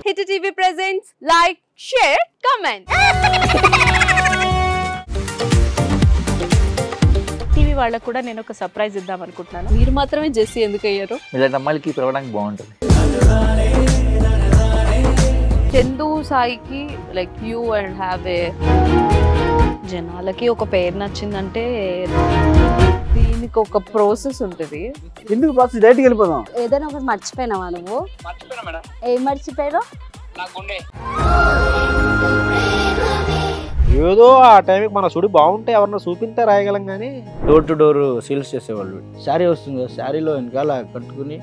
Hit TV presents like, share, comment. TV వాళ్ళకు కూడా నేను ఒక సర్ప్రైజ్ ఇద్దాం అనుకుంటున్నాను. మీరు మాత్రమే జెస్సీ ఎందుకు అయ్యారు? ఇలాంటి అమ్మాయిలకి పిలవడానికి బాగుంటుంది. చందు సాయికి like you and have a జనాలకి ఒక పేరు నచ్చిందంటే దీనికి ఒక ప్రాసెస్ ఉంటుంది. ఎందుకు ప్రాసెస్ డైరెక్ట్‌గా వెళ్ళిపోదాం. ఏదైనా ఒకటి మర్చిపోయినావా నువ్వు? మర్చిపోయినా మేడం. ఏం మర్చిపోయావు? నా గుండె. ఏదో ఆ టైంకి మన సుడి బాగుంటే ఎవరన్నా చూపిస్తే రాయగలం కానీ డోర్ టు డోర్ సేల్స్ చేసేవాళ్ళు. శారీ వస్తుంది, శారీలో వెనకాల కట్టుకుని